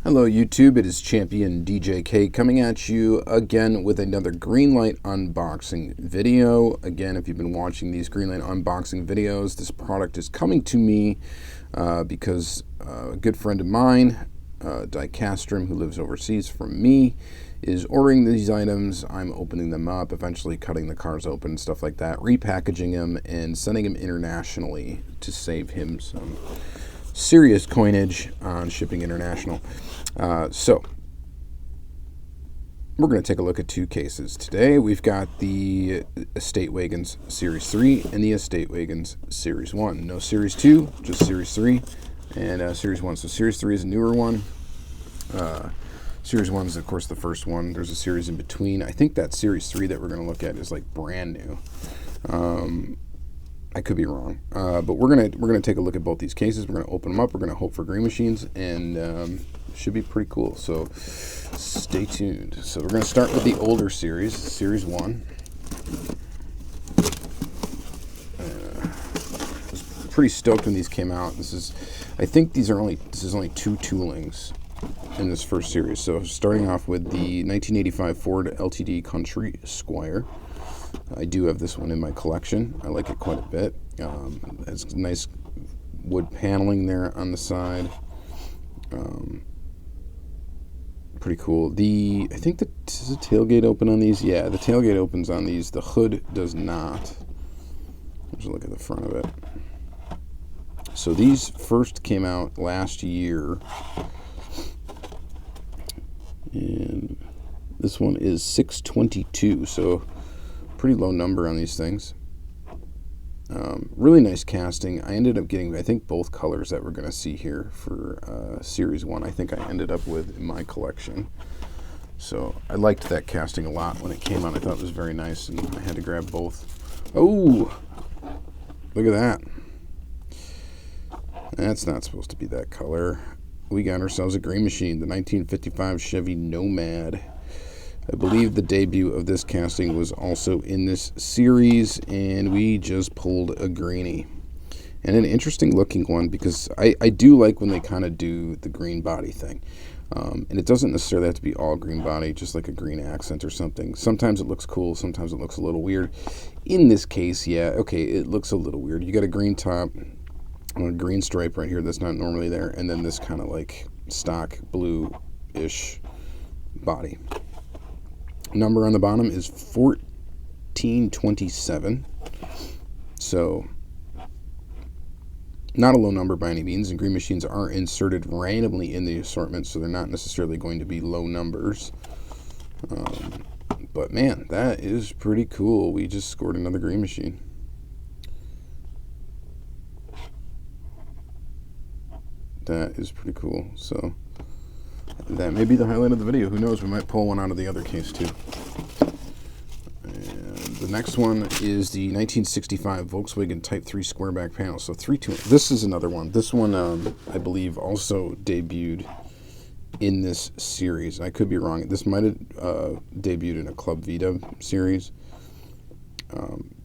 Hello YouTube, it is Championdjk coming at you again with another Greenlight unboxing video. Again, if you've been watching these Greenlight unboxing videos, this product is coming to me because a good friend of mine, Diecast, who lives overseas from me, is ordering these items. I'm opening them up, eventually cutting the cars open and stuff like that, repackaging them and sending them internationally to save him some serious coinage on shipping international. So we're going to take a look at two cases today. We've got the Estate Wagons Series 3 and the Estate Wagons Series 1. No Series 2, just Series 3 and Series 1. So Series 3 is a newer one. Series 1 is, of course, the first one. There's a series in between. I think that Series 3 that we're going to look at is like brand new. I could be wrong, but we're gonna take a look at both these cases. We're gonna open them up. We're gonna hope for green machines, and should be pretty cool. So stay tuned. So we're gonna start with the older series, Series 1. I was pretty stoked when these came out. I think this is only two toolings in this first series. So starting off with the 1985 Ford LTD Country Squire. I do have this one in my collection. I like it quite a bit. It has nice wood paneling there on the side. Pretty cool. I think does the tailgate open on these? Yeah, the tailgate opens on these. The hood does not. Let's look at the front of it. So these first came out last year. And this one is 622, so pretty low number on these things. Really nice casting. I ended up getting, I think, both colors that we're going to see here for Series 1. I think I ended up with in my collection. So I liked that casting a lot when it came out. I thought it was very nice, and I had to grab both. Oh, look at that. That's not supposed to be that color. We got ourselves a green machine, the 1955 Chevy Nomad. I believe the debut of this casting was also in this series, and we just pulled a greenie. And an interesting looking one, because I do like when they kind of do the green body thing. And it doesn't necessarily have to be all green body, just like a green accent or something. Sometimes it looks cool, sometimes it looks a little weird. In this case, yeah, okay, it looks a little weird. You got a green top, a green stripe right here that's not normally there, and then this kind of like stock blue-ish body. Number on the bottom is 1427. So not a low number by any means, and green machines are inserted randomly in the assortment, so they're not necessarily going to be low numbers. But man, that is pretty cool. We just scored another green machine. That is pretty cool. So that may be the highlight of the video. Who knows? We might pull one out of the other case too. And the next one is the 1965 Volkswagen Type 3 Squareback panel. So this is another one. This one, I believe, also debuted in this series. I could be wrong. This might have debuted in a Club Vita series.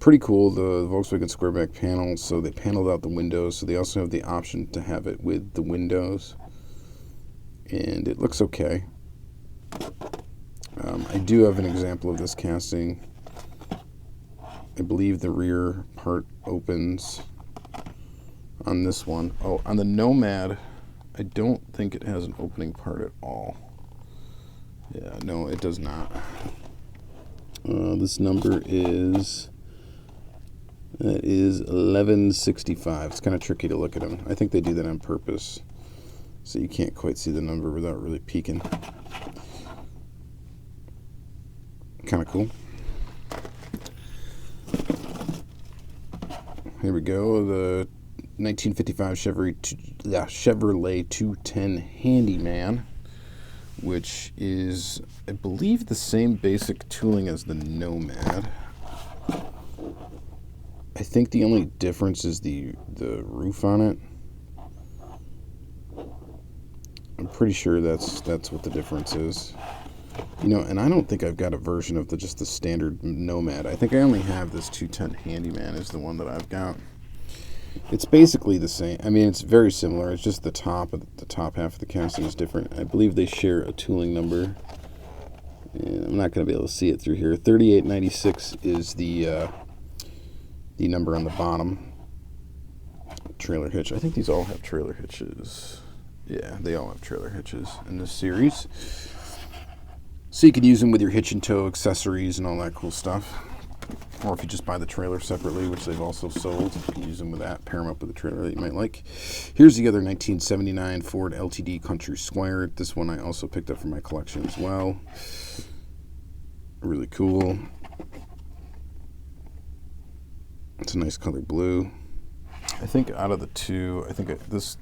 Pretty cool, the Volkswagen Squareback panel. So they paneled out the windows. So they also have the option to have it with the windows. And it looks okay. I do have an example of this casting. I believe the rear part opens on this one. Oh, on the Nomad, I don't think it has an opening part at all. Yeah, no, it does not. This number is 1165. It's kind of tricky to look at them. I think they do that on purpose, so you can't quite see the number without really peeking. Kind of cool. Here we go. The 1955 Chevrolet 210 Handyman, which is, I believe, the same basic tooling as the Nomad. I think the only difference is the roof on it. I'm pretty sure that's what the difference is. You know, and I don't think I've got a version of just the standard Nomad. I think I only have this 210 Handyman is the one that I've got. It's basically the same. I mean, it's very similar. It's just the top half of the casting is different. I believe they share a tooling number. And I'm not going to be able to see it through here. 3896 is the number on the bottom. Trailer hitch. I think these all have trailer hitches. Yeah, they all have trailer hitches in this series. So you can use them with your hitch and tow accessories and all that cool stuff. Or if you just buy the trailer separately, which they've also sold, you can use them with that, pair them up with a trailer that you might like. Here's the other 1979 Ford LTD Country Squire. This one I also picked up for my collection as well. Really cool. It's a nice color blue. I think out of the two,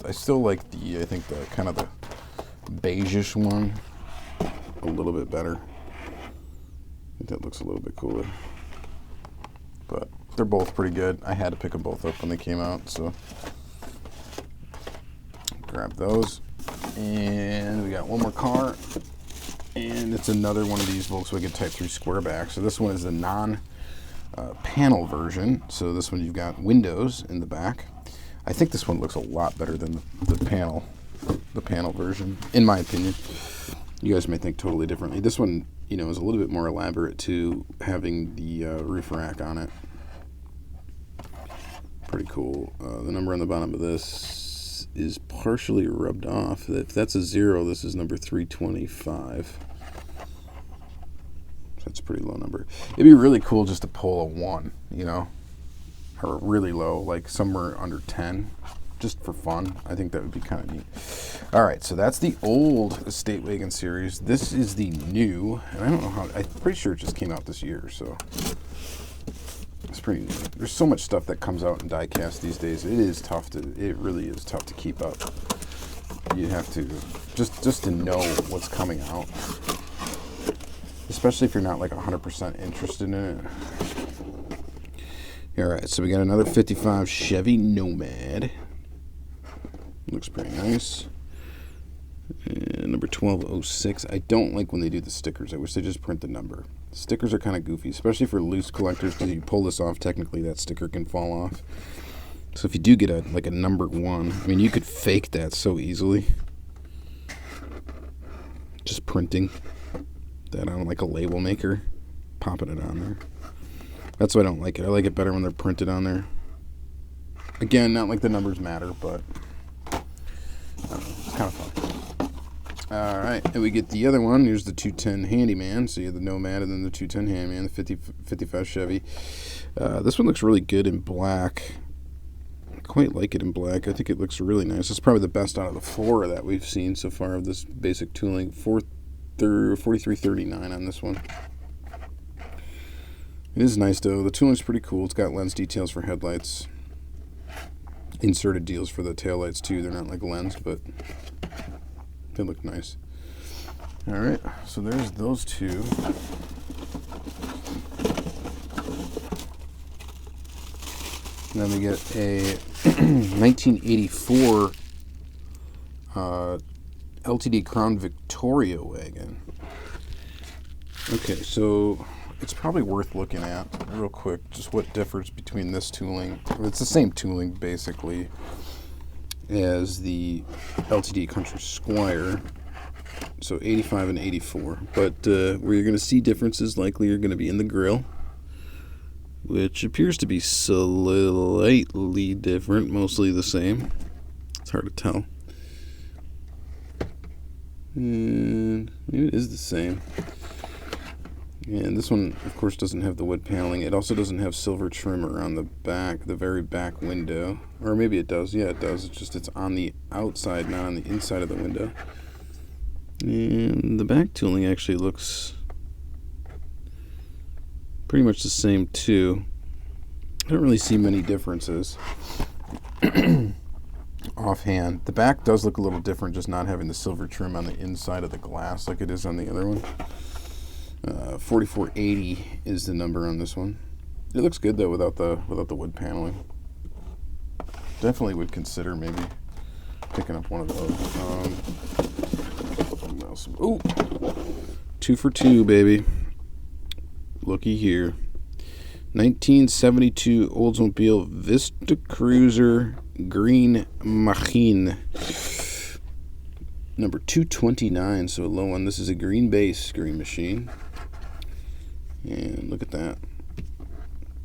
I still like the kind of the beige-ish one a little bit better. I think that looks a little bit cooler. But they're both pretty good. I had to pick them both up when they came out, so grab those. And we got one more car, and it's another one of these Volkswagen Type 3 Squareback. So this one is the non-panel version. So this one you've got windows in the back. I think this one looks a lot better than the panel version, in my opinion. You guys may think totally differently. This one, you know, is a little bit more elaborate too, having the roof rack on it. Pretty cool. The number on the bottom of this is partially rubbed off. If that's a 0, this is number 325. So that's a pretty low number. It'd be really cool just to pull a 1, you know, or really low, like somewhere under 10. Just for fun. I think that would be kind of neat. All right, so that's the old Estate Wagon series. This is the new, and I don't know how, I'm pretty sure it just came out this year, so it's pretty new. There's so much stuff that comes out in Diecast these days. It really is tough to keep up. You have to, just to know what's coming out. Especially if you're not like 100% interested in it. All right, so we got another 55 Chevy Nomad. Looks pretty nice. And number 1206. I don't like when they do the stickers. I wish they just print the number. The stickers are kind of goofy, especially for loose collectors, because if you pull this off, technically that sticker can fall off. So if you do get a number 1, I mean, you could fake that so easily. Just printing that on like a label maker, popping it on there. That's why I don't like it. I like it better when they're printed on there. Again, not like the numbers matter, but I don't know, it's kind of fun. All right, and we get the other one. Here's the 210 Handyman. So you have the Nomad and then the 210 Handyman, the 55 Chevy. This one looks really good in black. I quite like it in black. I think it looks really nice. It's probably the best out of the 4 that we've seen so far of this basic tooling. 4339 on this one. It is nice though. The tooling's pretty cool. It's got lens details for headlights. Inserted deals for the taillights too. They're not like lens, but they look nice. All right, so there's those two. Then we get a 1984 LTD Crown Victoria wagon. Okay, so it's probably worth looking at real quick, just what differs between this tooling. It's the same tooling basically as the LTD Country Squire, so 85 and 84, but where you're going to see differences likely are going to be in the grille, which appears to be slightly different, mostly the same. It's hard to tell. And maybe it is the same. And this one, of course, doesn't have the wood paneling. It also doesn't have silver trim around the back, the very back window. Or maybe it does. Yeah, it does. It's just it's on the outside, not on the inside of the window. And the back tooling actually looks pretty much the same, too. I don't really see many differences offhand. The back does look a little different, just not having the silver trim on the inside of the glass like it is on the other one. 4480 is the number on this one. It looks good though without the wood paneling. Definitely would consider maybe picking up one of those. What else? Ooh, 2 for 2, baby. Looky here. 1972 Oldsmobile Vista Cruiser Green Machine. Number 229, so a low one. This is a green base green machine. And look at that.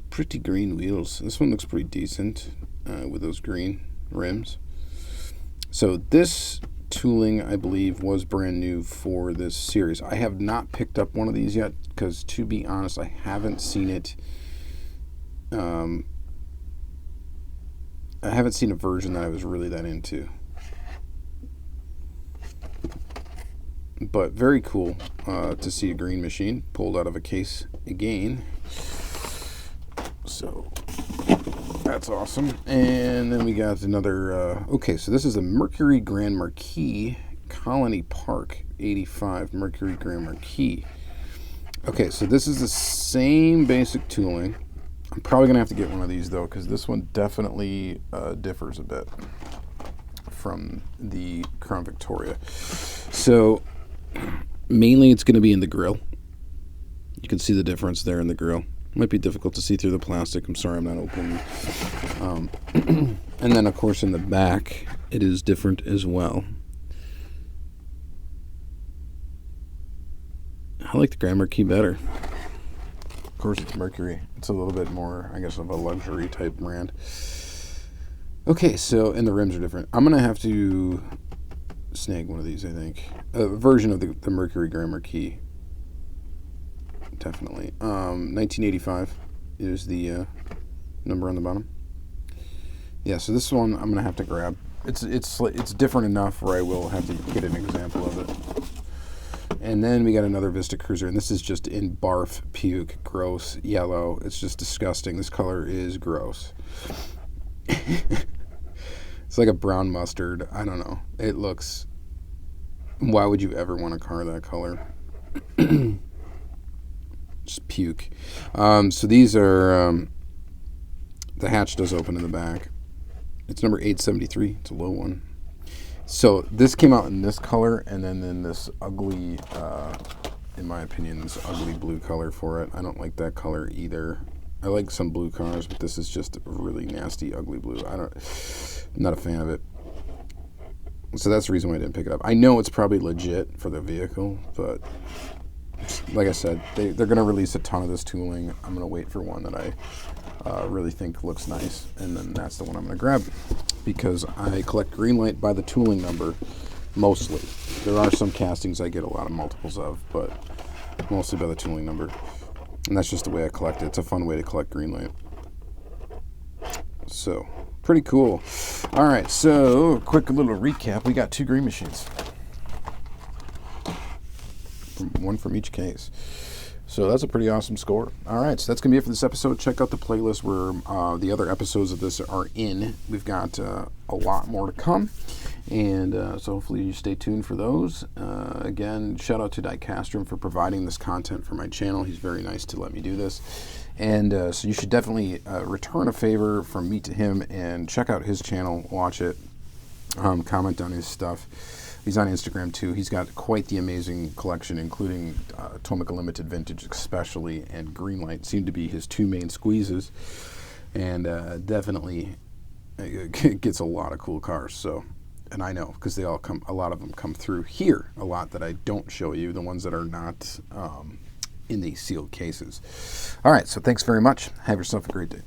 Pretty green wheels. This one looks pretty decent with those green rims. So this tooling, I believe, was brand new for this series. I have not picked up one of these yet because, to be honest, I haven't seen it. I haven't seen a version that I was really that into. But very cool to see a green machine pulled out of a case again. So that's awesome. And then we got another, okay, so this is a Mercury Grand Marquis Colony Park 85 Mercury Grand Marquis. Okay, so this is the same basic tooling. I'm probably going to have to get one of these, though, because this one definitely differs a bit from the Crown Victoria. So mainly it's going to be in the grill. You can see the difference there in the grill. Might be difficult to see through the plastic. I'm sorry I'm not opening. And then, of course, in the back, it is different as well. I like the Grand Marquis better. Of course, it's Mercury. It's a little bit more, I guess, of a luxury type brand. Okay, so, and the rims are different. I'm going to have to snag one of these, I think. A version of the Mercury Grand Marquis. Definitely. 1985 is the number on the bottom. Yeah, so this one I'm gonna have to grab. It's different enough where I will have to get an example of it. And then we got another Vista Cruiser, and this is just in barf, puke, gross, yellow. It's just disgusting. This color is gross. It's like a brown mustard. I don't know. It looks. Why would you ever want a car that color? Just puke. So these are, the hatch does open in the back. It's number 873. It's a low one. So this came out in this color, and then in this ugly, in my opinion, this ugly blue color for it. I don't like that color either. I like some blue cars, but this is just a really nasty, ugly blue. I'm not a fan of it. So that's the reason why I didn't pick it up. I know it's probably legit for the vehicle, but like I said, they're going to release a ton of this tooling. I'm going to wait for one that I really think looks nice, and then that's the one I'm going to grab, because I collect Greenlight by the tooling number, mostly. There are some castings I get a lot of multiples of, but mostly by the tooling number. And that's just the way I collect it. It's a fun way to collect Greenlight. So, pretty cool. All right, so quick little recap. We got 2 green machines. One from each case. So that's a pretty awesome score. All right, so that's going to be it for this episode. Check out the playlist where the other episodes of this are in. We've got a lot more to come, and so hopefully you stay tuned for those. Again, shout out to Diecast for providing this content for my channel. He's very nice to let me do this. And so you should definitely return a favor from me to him and check out his channel, watch it, comment on his stuff. He's on Instagram too. He's got quite the amazing collection, including Tomica Limited Vintage especially, and Greenlight seem to be his 2 main squeezes, and definitely gets a lot of cool cars. So, and I know because they all come, a lot of them come through here, a lot that I don't show you, the ones that are not in the sealed cases. All right, so thanks very much. Have yourself a great day.